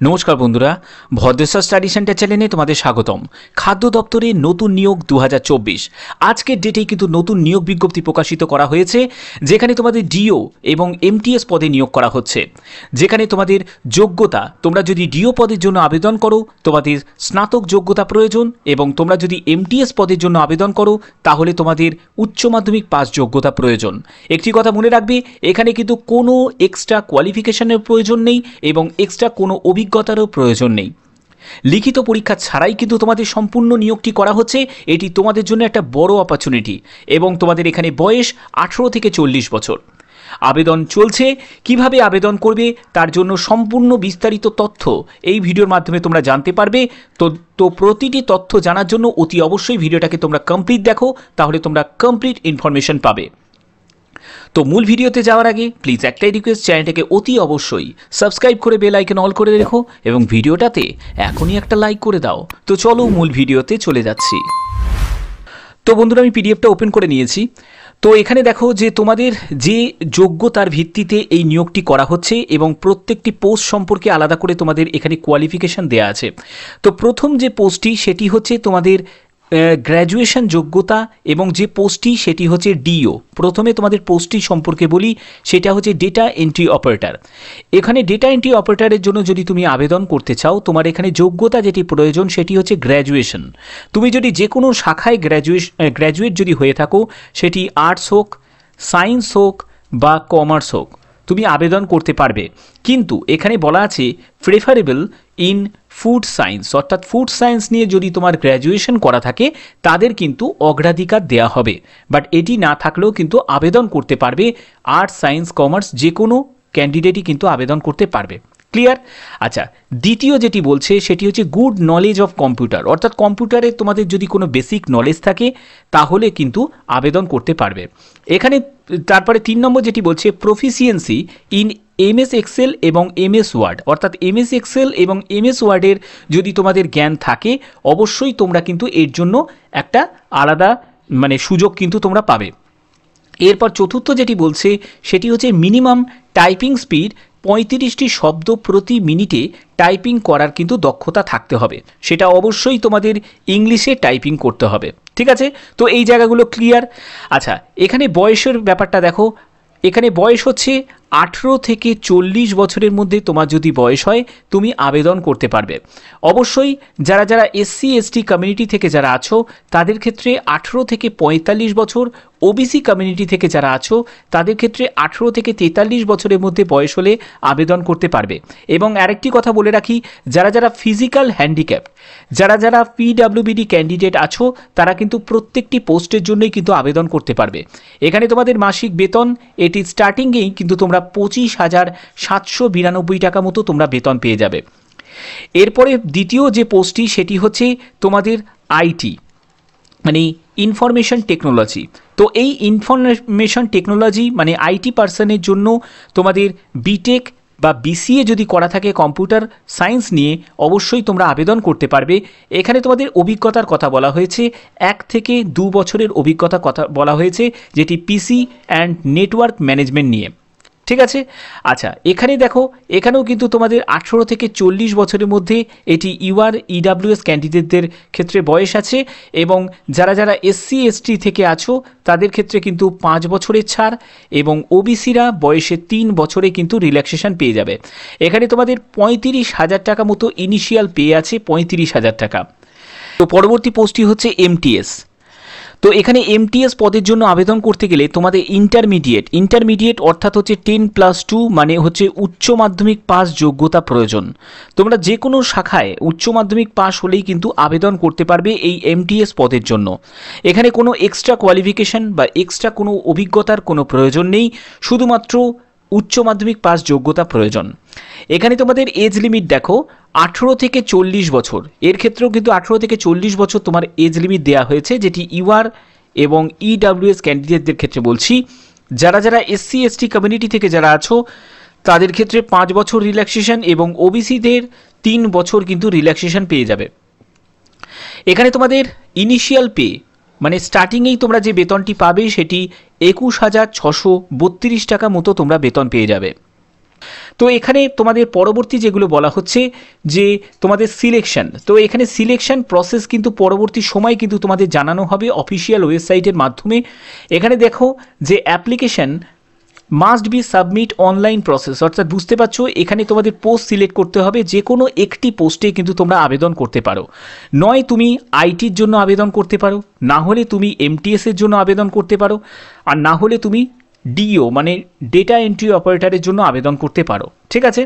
নমস্কার বন্ধুরা, Bhadreswar study centre চ্যানেলে তোমাদের স্বাগতম। খাদ্য দপ্তরে নতুন নিয়োগ 2024 আজকের ডেটেই কিন্তু নতুন নিয়োগ বিজ্ঞপ্তি প্রকাশিত করা হয়েছে, যেখানে তোমাদের ডিও এবং এমটিএস পদে নিয়োগ করা হচ্ছে। যেখানে তোমাদের যোগ্যতা, তোমরা যদি ডিও পদের জন্য আবেদন করো তোমাদের স্নাতক যোগ্যতা প্রয়োজন, এবং তোমরা যদি এমটিএস পদের জন্য আবেদন করো তাহলে তোমাদের উচ্চ মাধ্যমিক পাস যোগ্যতা প্রয়োজন। একটি কথা মনে রাখবে, এখানে কিন্তু কোনো এক্সট্রা কোয়ালিফিকেশনের প্রয়োজন নেই এবং এক্সট্রা কোনো অভিজ্ঞতারও প্রয়োজন নেই। লিখিত পরীক্ষা ছাড়াই কিন্তু তোমাদের সম্পূর্ণ নিয়োগটি করা হচ্ছে। এটি তোমাদের জন্য একটা বড় অপরচুনিটি, এবং তোমাদের এখানে বয়স 18 থেকে 40 বছর। আবেদন চলছে। কিভাবে আবেদন করবে তার জন্য সম্পূর্ণ বিস্তারিত তথ্য এই ভিডিওর মাধ্যমে তোমরা জানতে পারবে। তো প্রতিটি তথ্য জানার জন্য অতি অবশ্যই ভিডিওটাকে তোমরা কমপ্লিট দেখো, তাহলে তোমরা কমপ্লিট ইনফরমেশন পাবে। তো মূল ভিডিওতে যাওয়ার আগে প্লিজ একটাই রিকোয়েস্ট, চ্যানেলটাকে অতি অবশ্যই সাবস্ক্রাইব করে বেল আইকন অল করে রেখো এবং ভিডিওটাতে এখনই একটা লাইক করে দাও। তো চলো মূল ভিডিওতে চলে যাচ্ছি। তো বন্ধুরা, আমি পিডিএফটা ওপেন করে নিয়েছি। তো এখানে দেখো যে তোমাদের যে যোগ্যতার ভিত্তিতে এই নিয়োগটি করা হচ্ছে, এবং প্রত্যেকটি পোস্ট সম্পর্কে আলাদা করে তোমাদের এখানে কোয়ালিফিকেশন দেয়া আছে। তো প্রথম যে পোস্টটি সেটি হচ্ছে তোমাদের গ্র্যাজুয়েশন যোগ্যতা, এবং যে পোস্টটি সেটি হচ্ছে ডিও। প্রথমে তোমাদের পোস্টটি সম্পর্কে বলি, সেটা হচ্ছে ডেটা এন্ট্রি অপারেটর। এখানে ডেটা এন্ট্রি অপারেটরের জন্য যদি তুমি আবেদন করতে চাও, তোমার এখানে যোগ্যতা যেটি প্রয়োজন সেটি হচ্ছে গ্র্যাজুয়েশন। তুমি যদি যে কোনো শাখায় গ্র্যাজুয়েট যদি হয়ে থাকো, সেটি আর্টস হোক, সায়েন্স হোক বা কমার্স হোক, তুমি আবেদন করতে পারবে। কিন্তু এখানে বলা আছে প্রেফারেবল ইন ফুড সায়েন্স, অর্থাৎ ফুড সায়েন্স নিয়ে যদি তোমার গ্র্যাজুয়েশন করা থাকে তাদের কিন্তু অগ্রাধিকার দেওয়া হবে। বাট এটি না থাকলেও কিন্তু আবেদন করতে পারবে। আর্টস, সায়েন্স, কমার্স যে কোনো ক্যান্ডিডেটই কিন্তু আবেদন করতে পারবে। ক্লিয়ার? আচ্ছা, দ্বিতীয় যেটি বলছে সেটি হচ্ছে গুড নলেজ অফ কম্পিউটার, অর্থাৎ কম্পিউটারে তোমাদের যদি কোনো বেসিক নলেজ থাকে তাহলে কিন্তু আবেদন করতে পারবে। এখানে তারপরে 3 নম্বর যেটি বলছে প্রফিসিয়েন্সি ইন এমএস এক্সেল এবং এমএস ওয়ার্ড, অর্থাৎ এমএস এক্সেল এবং এমএস ওয়ার্ডের যদি তোমাদের জ্ঞান থাকে অবশ্যই তোমরা কিন্তু এর জন্য একটা আলাদা সুযোগ কিন্তু তোমরা পাবে। এরপর চতুর্থ যেটি বলছে সেটি হচ্ছে মিনিমাম টাইপিং স্পিড 35টি শব্দ প্রতি মিনিটে টাইপিং করার কিন্তু দক্ষতা থাকতে হবে। সেটা অবশ্যই তোমাদের ইংলিশে টাইপিং করতে হবে। ঠিক আছে? তো এই জায়গাগুলো ক্লিয়ার। আচ্ছা, এখানে বয়সের ব্যাপারটা দেখো। এখানে বয়স হচ্ছে 18 থেকে 40 বছরের মধ্যে তোমার যদি বয়স হয় তুমি আবেদন করতে পারবে। অবশ্যই যারা যারা এসসি এসটি কমিউনিটি থেকে যারা আছো তাদের ক্ষেত্রে 18 থেকে 45 বছর, ওবিসি কমিউনিটি থেকে যারা আছো তাদের ক্ষেত্রে 18 থেকে 43 বছরের মধ্যে বয়স হলে আবেদন করতে পারবে। এবং আরেকটি কথা বলে রাখি, যারা যারা ফিজিক্যাল হ্যান্ডিক্যাপ, যারা যারা পিডাব্লিউবিডি ক্যান্ডিডেট আছো তারা কিন্তু প্রত্যেকটি পোস্টের জন্যই কিন্তু আবেদন করতে পারবে। এখানে তোমাদের মাসিক বেতন এটি স্টার্টিংয়েই কিন্তু তোমরা 25,792 টাকা মতো তোমরা বেতন পেয়ে যাবে। এরপরে দ্বিতীয় যে পোস্টটি সেটি হচ্ছে তোমাদের আইটি ইনফরমেশন টেকনোলজি। তো এই ইনফরমেশন টেকনোলজি আইটি পার্সনের জন্য তোমাদের বিটেক বা বিসিএ যদি করা থাকে কম্পিউটার সায়েন্স নিয়ে অবশ্যই তোমরা আবেদন করতে পারবে। এখানে তোমাদের অভিজ্ঞতার কথা বলা হয়েছে, 1 থেকে 2 বছরের অভিজ্ঞতার কথা বলা হয়েছে, যেটি পিসি অ্যান্ড নেটওয়ার্ক ম্যানেজমেন্ট নিয়ে। ঠিক আছে? আচ্ছা, এখানে দেখো, এখানেও কিন্তু তোমাদের 18 থেকে 40 বছরের মধ্যে এটি ইডাব্লিউএস ক্যান্ডিডেটদের ক্ষেত্রে বয়স আছে, এবং যারা যারা এসসি এসটি থেকে আছো তাদের ক্ষেত্রে কিন্তু 5 বছরের ছাড়, এবং ওবিসিরা বয়সে 3 বছরে কিন্তু রিল্যাক্সেশন পেয়ে যাবে। এখানে তোমাদের 35,000 টাকা মতো ইনিশিয়াল পে আছে, 35,000 টাকা। তো পরবর্তী পোস্টটি হচ্ছে এমটিএস। তো এখানে এমটিএস পদের জন্য আবেদন করতে গেলে তোমাদের ইন্টারমিডিয়েট অর্থাৎ হচ্ছে 10+2 হচ্ছে উচ্চ মাধ্যমিক পাস যোগ্যতা প্রয়োজন। তোমরা যে কোনো শাখায় উচ্চ মাধ্যমিক পাস হলেই কিন্তু আবেদন করতে পারবে এই এমটিএস পদের জন্য। এখানে কোনো এক্সট্রা কোয়ালিফিকেশন বা এক্সট্রা কোনো অভিজ্ঞতার কোনো প্রয়োজন নেই, শুধুমাত্র উচ্চ মাধ্যমিক পাস যোগ্যতা প্রয়োজন। এখানে তোমাদের এজ লিমিট দেখো 18 থেকে 40 বছর। এর ক্ষেত্রেও কিন্তু 18 থেকে 40 বছর তোমার এজ লিমিট দেওয়া হয়েছে, যেটি ইউআর এবং ইডাব্লিউএস ক্যান্ডিডেটদের ক্ষেত্রে বলছি। যারা যারা এসসি এসটি কমিউনিটি থেকে যারা আছো তাদের ক্ষেত্রে 5 বছর রিল্যাক্সেশন, এবং ওবিসিদের 3 বছর কিন্তু রিল্যাক্সেশন পেয়ে যাবে। এখানে তোমাদের ইনিশিয়াল পে স্টার্টিংয়েই তোমরা যে বেতনটি পাবে সেটি 21,632 টাকা মতো তোমরা বেতন পেয়ে যাবে। তো এখানে তোমাদের পরবর্তী যেগুলো বলা হচ্ছে যে তোমাদের সিলেকশন, তো এখানে সিলেকশন প্রসেস কিন্তু পরবর্তী সময় কিন্তু তোমাদের জানানো হবে অফিসিয়াল ওয়েবসাইটের মাধ্যমে। এখানে দেখো যে application must be submit online process, অর্থাৎ বুঝতে পারছো এখানে তোমাদের পোস্ট সিলেক্ট করতে হবে, যে কোনো একটি পোস্টে কিন্তু তোমরা আবেদন করতে পারো। নয় তুমি আইটির জন্য আবেদন করতে পারো, না হলে তুমি এমটিএসের জন্য আবেদন করতে পারো, আর না হলে তুমি ডিও মানে ডেটা এন্ট্রি অপারেটরের জন্য আবেদন করতে পারো। ঠিক আছে,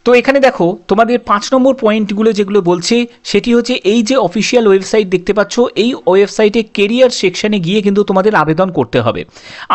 তো এখানে দেখো তোমাদের 5 নম্বর পয়েন্টগুলো যেগুলো বলছে সেটি হচ্ছে এই যে অফিসিয়াল ওয়েবসাইট দেখতে পাচ্ছ, এই ওয়েবসাইটে কেরিয়ার সেকশনে গিয়ে কিন্তু তোমাদের আবেদন করতে হবে।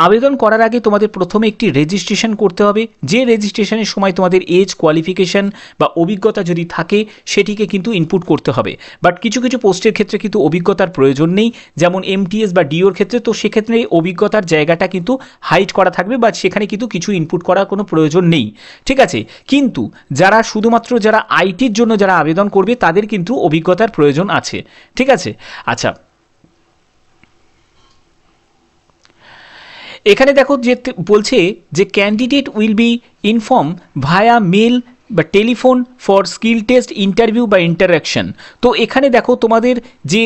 আবেদন করার আগে তোমাদের প্রথমে একটি রেজিস্ট্রেশন করতে হবে, যে রেজিস্ট্রেশনের সময় তোমাদের এজ, কোয়ালিফিকেশন বা অভিজ্ঞতা যদি থাকে সেটিকে কিন্তু ইনপুট করতে হবে। বাট কিছু কিছু পোস্টের ক্ষেত্রে কিন্তু অভিজ্ঞতার প্রয়োজন নেই, যেমন এমটিএস বা ডিওর ক্ষেত্রে, তো সেক্ষেত্রে অভিজ্ঞতার জায়গাটা কিন্তু হাইড করা থাকবে, বা সেখানে কিন্তু কিছু ইনপুট করার কোনো প্রয়োজন নেই। ঠিক আছে, কিন্তু যারা শুধুমাত্র যারা আইটির জন্য যারা আবেদন করবে তাদের কিন্তু অভিজ্ঞতার প্রয়োজন আছে। ঠিক আছে, আচ্ছা এখানে দেখো যে বলছে যে candidate will be inform via mail বা telephone for skill test, interview বা ইন্টারাকশন। তো এখানে দেখো তোমাদের যে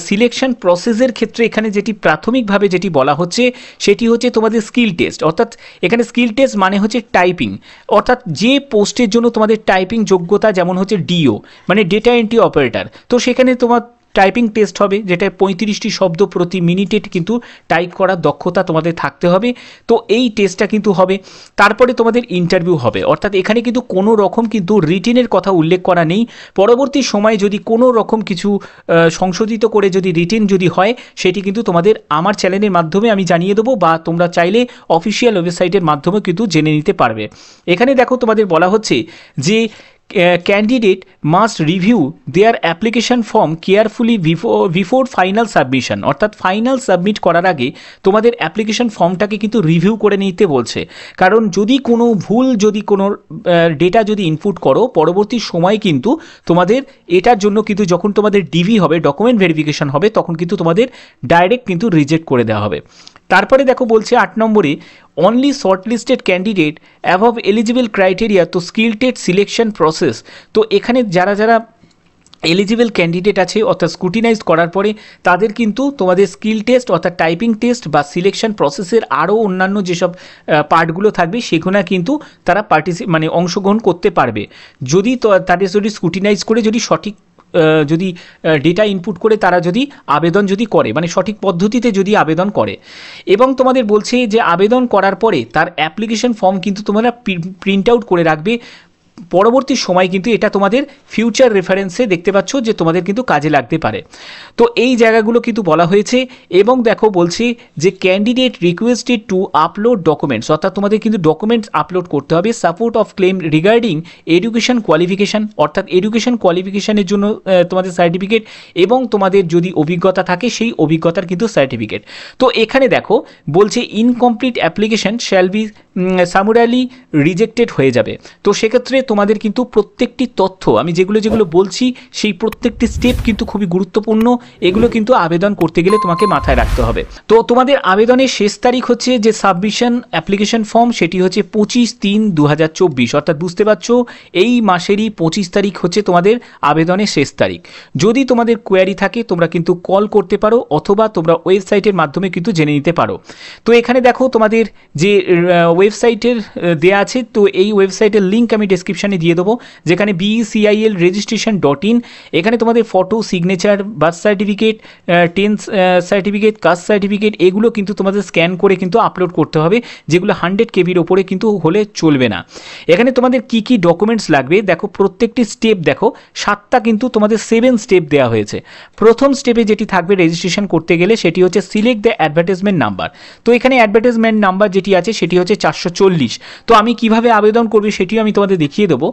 সিলেকশন প্রসেসের ক্ষেত্রে এখানে যেটি প্রাথমিকভাবে যেটি বলা হচ্ছে সেটি হচ্ছে তোমাদের স্কিল টেস্ট, অর্থাৎ এখানে স্কিল টেস্ট মানে হচ্ছে টাইপিং, অর্থাৎ যে পোস্টের জন্য তোমাদের টাইপিং যোগ্যতা, যেমন হচ্ছে ডিও মানে ডেটা এন্ট্রি অপারেটর, তো সেখানে তোমার টাইপিং টেস্ট হবে, যেটা 35টি শব্দ প্রতি মিনিটে কিন্তু টাইপ করার দক্ষতা তোমাদের থাকতে হবে। তো এই টেস্টটা কিন্তু হবে, তারপরে তোমাদের ইন্টারভিউ হবে, অর্থাৎ এখানে কিন্তু কোনো রকম কিন্তু রিটেনের কথা উল্লেখ করা নেই। পরবর্তী সময়ে যদি কোনো রকম কিছু সংশোধিত করে যদি রিটেন যদি হয় সেটি কিন্তু তোমাদের আমার চ্যানেলের মাধ্যমে আমি জানিয়ে দেবো, বা তোমরা চাইলে অফিসিয়াল ওয়েবসাইটের মাধ্যমে কিন্তু জেনে নিতে পারবে। এখানে দেখো তোমাদের বলা হচ্ছে যে candidate must review their application form carefully before final submission, অর্থাৎ ফাইনাল সাবমিট করার আগে তোমাদের অ্যাপ্লিকেশন ফর্মটাকে কিন্তু রিভিউ করে নিতে বলছে। কারণ যদি কোনো ভুল, যদি কোনো ডেটা যদি ইনপুট করো পরবর্তী সময় কিন্তু তোমাদের এটার জন্য কিন্তু যখন তোমাদের ডিভি হবে, ডকুমেন্ট ভেরিফিকেশন হবে, তখন কিন্তু তোমাদের ডাইরেক্ট কিন্তু রিজেক্ট করে দেওয়া হবে। তারপরে দেখো বলছে 8 নম্বরে only shortlisted candidate above eligible criteria, তো স্কিল টেস্ট সিলেকশন প্রসেস। তো এখানে যারা যারা এলিজিবল ক্যান্ডিডেট আছে অর্থাৎ স্ক্রুটিনাইজ করার পরে তাদের কিন্তু তোমাদের স্কিল টেস্ট অর্থাৎ টাইপিং টেস্ট বা সিলেকশন প্রসেসের আরও অন্যান্য যেসব পার্টগুলো থাকবে সেগুলো কিন্তু তারা মানে অংশগ্রহণ করতে পারবে, যদি তাদের যদি স্ক্রুটিনাইজ করে যদি সঠিক যদি ডেটা ইনপুট করে তারা যদি আবেদন যদি করে, মানে সঠিক পদ্ধতিতে যদি আবেদন করে। এবং তোমাদের বলছে যে আবেদন করার পরে তার অ্যাপ্লিকেশন ফর্ম কিন্তু তোমরা প্রিন্ট আউট করে রাখবে, পরবর্তী সময় কিন্তু এটা তোমাদের ফিউচার রেফারেন্সে দেখতে পাচ্ছ যে তোমাদের কিন্তু কাজে লাগতে পারে। তো এই জায়গাগুলো কিন্তু বলা হয়েছে। এবং দেখো বলছি যে candidate requested to upload documents, অর্থাৎ তোমাদের কিন্তু ডকুমেন্টস আপলোড করতে হবে। Support of clans regarding education qualification, অর্থাৎ এডুকেশন কোয়ালিফিকেশানের জন্য তোমাদের সার্টিফিকেট, এবং তোমাদের যদি অভিজ্ঞতা থাকে সেই অভিজ্ঞতার কিন্তু সার্টিফিকেট। তো এখানে দেখো বলছে incomplete application shall be summarily rejected হয়ে যাবে। তো সেক্ষেত্রে তোমাদের কিন্তু প্রত্যেকটি তথ্য আমি যেগুলো যেগুলো বলছি সেই প্রত্যেকটি স্টেপ কিন্তু খুবই গুরুত্বপূর্ণ, এগুলো কিন্তু আবেদন করতে গেলে তোমাকে মাথায় রাখতে হবে। তো তোমাদের আবেদনের শেষ তারিখ হচ্ছে যে সাবমিশন অ্যাপ্লিকেশন ফর্ম, সেটি হচ্ছে 25/3/2024, অর্থাৎ বুঝতে পারছো এই মাসেরই 25 তারিখ হচ্ছে তোমাদের আবেদনের শেষ তারিখ। যদি তোমাদের কোয়ারি থাকে তোমরা কিন্তু কল করতে পারো, অথবা তোমরা ওয়েবসাইটের মাধ্যমে কিন্তু জেনে নিতে পারো। তো এখানে দেখো তোমাদের যে ওয়েবসাইটের দেয়া আছে, তো এই ওয়েবসাইটের লিঙ্ক আমি ডেসক্রিপশানে দিয়ে দেবো, যেখানে BECIL-registration.in, এখানে তোমাদের photo, signature, birth certificate, 10th certificate, caste certificate, এগুলো কিন্তু তোমাদের স্ক্যান করে কিন্তু আপলোড করতে হবে, যেগুলো 100 KBর ওপরে কিন্তু হলে চলবে না। এখানে তোমাদের কি কি ডকুমেন্টস লাগবে দেখো, প্রত্যেকটি স্টেপ দেখো 7টা কিন্তু তোমাদের 7 স্টেপ দেওয়া হয়েছে। প্রথম স্টেপে যেটি থাকবে রেজিস্ট্রেশন করতে গেলে সেটি হচ্ছে সিলেক্ট দ্য অ্যাডভার্টাইজমেন্ট নাম্বার। তো এখানে অ্যাডভার্টাইজমেন্ট নাম্বার যেটি আছে সেটি হচ্ছে 440। তো আমি কিভাবে আবেদন করবি সেটিও আমি তোমাদের দেখিয়ে দেবো।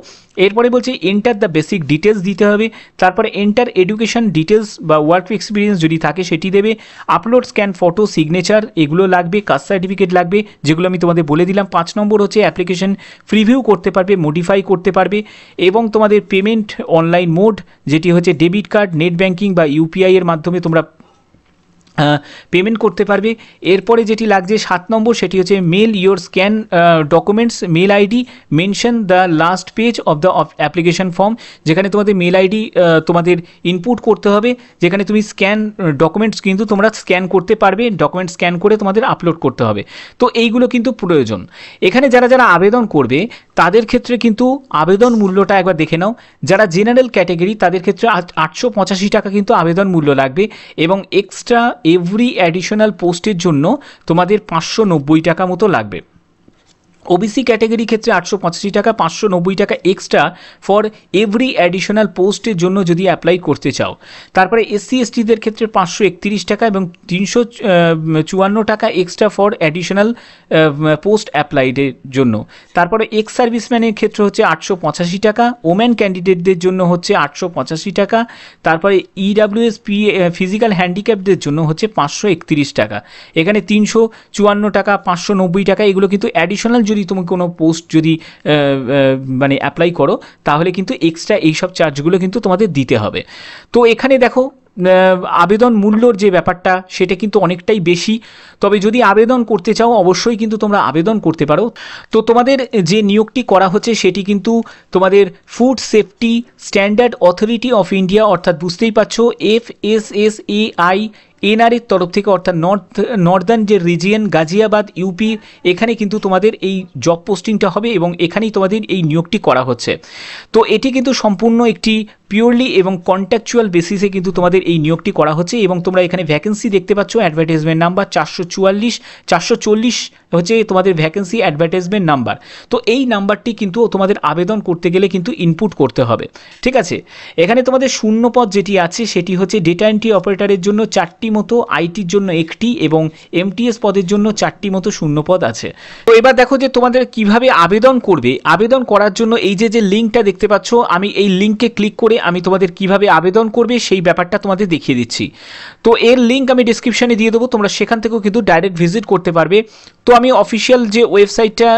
এরপরে বলছে এন্টার দ্য বেসিক ডিটেলস দিতে হবে, তারপরে এন্টার এডুকেশন ডিটেলস বা ওয়ার্ক এক্সপিরিয়েন্স যদি থাকে সেটি দেবে, আপলোড স্ক্যান ফটো, সিগনেচার এগুলো লাগবে, কাস্ট সার্টিফিকেট লাগবে, যেগুলো আমি তোমাদের বলে দিলাম। 5 নম্বর হচ্ছে অ্যাপ্লিকেশন প্রিভিউ করতে পারবে, মডিফাই করতে পারবে, এবং তোমাদের পেমেন্ট অনলাইন মোড যেটি হচ্ছে ডেবিট কার্ড, নেট ব্যাঙ্কিং বা ইউপিআই এর মাধ্যমে তোমরা পেমেন্ট করতে পারবে। এরপরে যেটি লাগছে 7 নম্বর, সেটি হচ্ছে mail your scan documents, mail ID mention the last page of the application form, যেখানে তোমাদের মেল আইডি তোমাদের ইনপুট করতে হবে, যেখানে তুমি স্ক্যান ডকুমেন্টস কিন্তু তোমরা স্ক্যান করতে পারবে, ডকুমেন্ট স্ক্যান করে তোমাদের আপলোড করতে হবে। তো এইগুলো কিন্তু প্রয়োজন। এখানে যারা যারা আবেদন করবে তাদের ক্ষেত্রে কিন্তু আবেদন মূল্যটা একবার দেখে নাও। যারা জেনারেল ক্যাটেগরি তাদের ক্ষেত্রে 885 টাকা কিন্তু আবেদন মূল্য লাগবে, এবং এক্সট্রা এভরি অ্যাডিশনাল পোস্টের জন্য তোমাদের 590 টাকা মতো লাগবে। ওবিসি ক্যাটাগরি ক্ষেত্রে 885 টাকা, 590 টাকা এক্সট্রা ফর এভরি অ্যাডিশনাল পোস্টের জন্য যদি অ্যাপ্লাই করতে চাও। তারপরে এসসি এসটিদের ক্ষেত্রে 531 টাকা এবং 354 টাকা এক্সট্রা ফর অ্যাডিশনাল পোস্ট অ্যাপ্লাইডের জন্য। তারপরে এক্স সার্ভিসম্যানের ক্ষেত্রে হচ্ছে 885 টাকা, ওম্যান ক্যান্ডিডেটদের জন্য হচ্ছে 885 টাকা। তারপরে ইডাব্লিউএস ফিজিক্যাল হ্যান্ডিক্যাপদের জন্য হচ্ছে 531 টাকা। এখানে 354 টাকা, 590 টাকা এগুলো কিন্তু অ্যাডিশনাল। যদি তুমি কোনো পোস্ট যদি মানে অ্যাপ্লাই করো তাহলে কিন্তু এক্সট্রা এইসব চার্জগুলো কিন্তু তোমাদের দিতে হবে। তো এখানে দেখো আবেদন মূল্যর যে ব্যাপারটা সেটা কিন্তু অনেকটাই বেশি। তবে যদি আবেদন করতে চাও অবশ্যই কিন্তু তোমরা আবেদন করতে পারো। তো তোমাদের যে নিয়োগটি করা হচ্ছে সেটি কিন্তু তোমাদের food safety standard authority of India, অর্থাৎ বুঝতেই পারছো FSSAI এনআরের তরফ থেকে, অর্থাৎ নর্দার্ন যে রিজিয়ন গাজিয়াবাদ ইউপি, এখানে কিন্তু তোমাদের এই জব পোস্টিংটা হবে এবং এখানেই তোমাদের এই নিয়োগটি করা হচ্ছে। তো এটি কিন্তু সম্পূর্ণ একটি পিওরলি এবং কন্ট্যাকচুয়াল বেসিসে কিন্তু তোমাদের এই নিয়োগটি করা হচ্ছে। এবং তোমরা এখানে ভ্যাকেন্সি দেখতে পাচ্ছ, অ্যাডভার্টাইজমেন্ট নাম্বার 440 হচ্ছে তোমাদের ভ্যাকেন্সি অ্যাডভার্টাইজমেন্ট নাম্বার। তো এই নাম্বারটি কিন্তু তোমাদের আবেদন করতে গেলে কিন্তু ইনপুট করতে হবে, ঠিক আছে। এখানে তোমাদের শূন্য পদ যেটি আছে সেটি হচ্ছে ডেটা এন্ট্রি অপারেটরের জন্য 4টি মতো, আইটির জন্য 1টি এবং এমটিএস পদের জন্য 4টি মতো শূন্য পদ আছে। তো এবার দেখো যে তোমাদের কিভাবে আবেদন করবে। আবেদন করার জন্য এই যে লিঙ্কটা দেখতে পাচ্ছ, আমি এই লিঙ্কে ক্লিক করে আমি তোমাদের কিভাবে আবেদন করবে সেই ব্যাপারটা তোমাদের দেখিয়ে দিচ্ছি। তো এর লিঙ্ক আমি ডেসক্রিপশনে দিয়ে দেবো, তোমরা সেখান থেকেও কিন্তু ডাইরেক্ট ভিজিট করতে পারবে। তো আমি অফিসিয়াল যে ওয়েবসাইটটা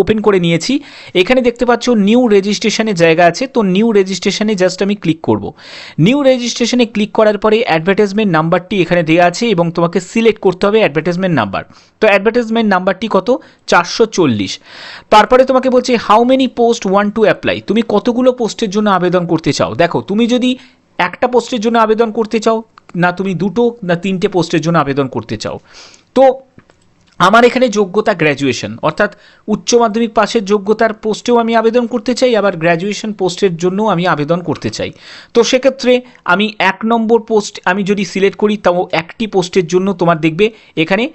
ওপেন করে নিয়েছি, এখানে দেখতে পাচ্ছ নিউ রেজিস্ট্রেশনের জায়গা আছে। তো নিউ রেজিস্ট্রেশনে জাস্ট আমি ক্লিক করব। নিউ রেজিস্ট্রেশনে ক্লিক করার পরে অ্যাডভার্টাইজমেন্ট নাম্বারটি এখানে দেওয়া আছে এবং তোমাকে সিলেক্ট করতে হবে অ্যাডভার্টাইজমেন্ট নাম্বার। তো অ্যাডভার্টাইজমেন্ট নাম্বারটি কত? 440। তারপরে তোমাকে বলছে how many post want to apply, তুমি কতগুলো পোস্টের জন্য আবেদন করতে চাও। দেখো তুমি যদি একটা পোস্টের জন্য আবেদন করতে চাও, না তুমি 2টো না 3টে পোস্টের জন্য আবেদন করতে চাও। তো আমার এখানে যোগ্যতা গ্র্যাজুয়েশন, অর্থাৎ উচ্চ মাধ্যমিক পাশের যোগ্যতার পোস্টেও আমি আবেদন করতে চাই, আবার গ্র্যাজুয়েশন পোস্টের জন্যও আমি আবেদন করতে চাই। তো সেক্ষেত্রে আমি 1 নম্বর পোস্ট আমি যদি সিলেক্ট করি, তাও একটি পোস্টের জন্য তোমার দেখবে এখানে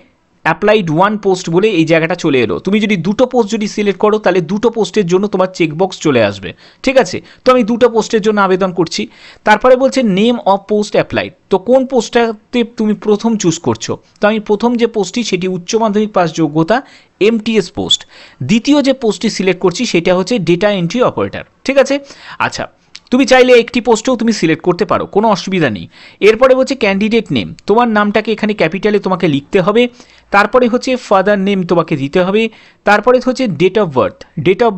অ্যাপ্লাইড 1 পোস্ট বলে এই জায়গাটা চলে এলো। তুমি যদি 2টো পোস্ট যদি সিলেক্ট করো তাহলে 2টো পোস্টের জন্য তোমার চেকবক্স চলে আসবে, ঠিক আছে। তো আমি 2টো পোস্টের জন্য আবেদন করছি। তারপরে বলছে নেম অফ পোস্ট অ্যাপ্লাইড, তো কোন পোস্টটাতে তুমি প্রথম চুজ করছো। তো আমি প্রথম যে পোস্টটি সেটি উচ্চ মাধ্যমিক পাস যোগ্যতা এমটিএস পোস্ট। দ্বিতীয় যে পোস্টটি সিলেক্ট করছি সেটা হচ্ছে ডেটা এন্ট্রি অপারেটর, ঠিক আছে। আচ্ছা, তুমি চাইলে একটি পোস্টেও তুমি সিলেক্ট করতে পারো, কোনো অসুবিধা নেই। এরপরে হচ্ছে ক্যান্ডিডেট নেম, তোমার নামটাকে এখানে ক্যাপিটালে তোমাকে লিখতে হবে। তারপরে হচ্ছে ফাদার নেম তোমাকে দিতে হবে। তারপরে হচ্ছে ডেট অফ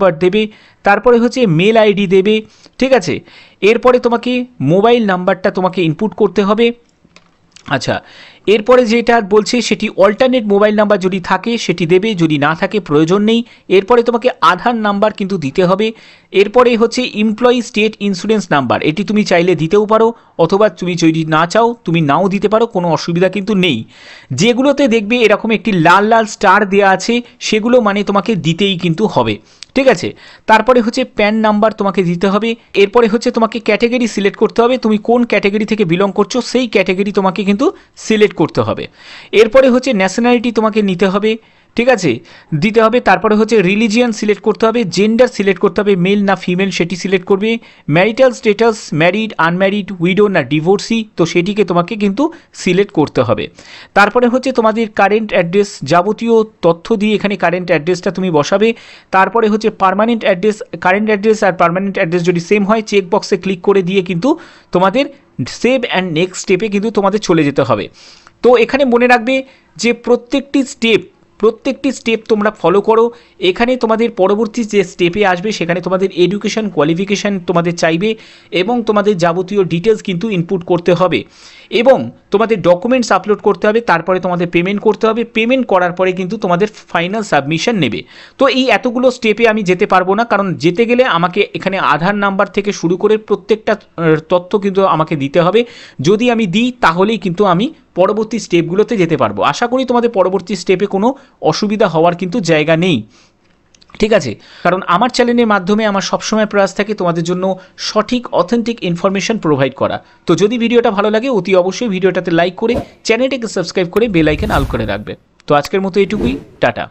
বার্থ দেবে। তারপরে হচ্ছে মেল আইডি দেবে, ঠিক আছে। এরপরে তোমাকে মোবাইল নাম্বারটা তোমাকে ইনপুট করতে হবে। আচ্ছা, এরপরে যেটা বলছে সেটি অল্টারনেট মোবাইল নাম্বার যদি থাকে সেটি দেবে, যদি না থাকে প্রয়োজন নেই। এরপরে তোমাকে আধার নাম্বার কিন্তু দিতে হবে। এরপরে হচ্ছে এমপ্লয়ি স্টেট ইন্স্যুরেন্স নাম্বার, এটি তুমি চাইলে দিতেও পারো, অথবা তুমি যদি না চাও তুমি নাও দিতে পারো, কোনো অসুবিধা কিন্তু নেই। যেগুলোতে দেখবে এরকম একটি লাল লাল স্টার দেওয়া আছে সেগুলো মানে তোমাকে দিতেই কিন্তু হবে, ঠিক আছে। তারপরে হচ্ছে প্যান নাম্বার তোমাকে দিতে হবে। এরপরে হচ্ছে তোমাকে ক্যাটাগরি সিলেক্ট করতে হবে, তুমি কোন ক্যাটাগরি থেকে বিলং করছো সেই ক্যাটাগরি তোমাকে কিন্তু সিলেক্ট করতে হবে। এরপরে হচ্ছে ন্যাশনালিটি তোমাকে নিতে হবে, ঠিক আছে, দিতে হবে। তারপরে হচ্ছে রিলিজিয়ান সিলেক্ট করতে হবে, জেন্ডার সিলেক্ট করতে হবে, মেল না ফিমেল সেটি সিলেক্ট করবে। Marital status married, unmarried, widow না ডিভোর্সি, তো সেটিকে তোমাকে কিন্তু সিলেক্ট করতে হবে। তারপরে হচ্ছে তোমাদের কারেন্ট অ্যাড্রেস, যাবতীয় তথ্য দিয়ে এখানে কারেন্ট অ্যাড্রেসটা তুমি বসাবে। তারপরে হচ্ছে পার্মানেন্ট অ্যাড্রেস, কারেন্ট অ্যাড্রেস আর পার্মানেন্ট অ্যাড্রেস যদি সেম হয় চেক বক্সে ক্লিক করে দিয়ে কিন্তু তোমাদের সেভ অ্যান্ড নেক্সট স্টেপে কিন্তু তোমাদের চলে যেতে হবে। তো এখানে মনে রাখবে যে প্রত্যেকটি স্টেপ প্রত্যেকটি স্টেপ তোমরা ফলো করো। এখানে তোমাদের পরবর্তী যে স্টেপে আসবে সেখানে তোমাদের এডুকেশন কোয়ালিফিকেশান তোমাদের চাইবে এবং তোমাদের যাবতীয় ডিটেলস কিন্তু ইনপুট করতে হবে এবং তোমাদের ডকুমেন্টস আপলোড করতে হবে। তারপরে তোমাদের পেমেন্ট করতে হবে। পেমেন্ট করার পরে কিন্তু তোমাদের ফাইনাল সাবমিশন নেবে। তো এই এতগুলো স্টেপে আমি যেতে পারবো না, কারণ যেতে গেলে আমাকে এখানে আধার নাম্বার থেকে শুরু করে প্রত্যেকটা তথ্য কিন্তু আমাকে দিতে হবে। যদি আমি দিই তাহলেই কিন্তু আমি পরবর্তী স্টেপগুলোতে যেতে পারবো। আশা করি তোমাদের পরবর্তী স্টেপে কোনো অসুবিধা হওয়ার কিন্তু জায়গা নেই, ঠিক আছে? কারণ আমার চ্যানেলের মাধ্যমে আমার সবসময় প্রয়াস থাকে তোমাদের জন্য সঠিক অথেন্টিক ইনফরমেশন প্রোভাইড করা। তো যদি ভিডিওটা ভালো লাগে অতি অবশ্যই ভিডিওটাতে লাইক করে চ্যানেলটাকে সাবস্ক্রাইব করে বেল আইকন অল করে রাখবে। তো আজকের মতো এইটুকুই, টাটা।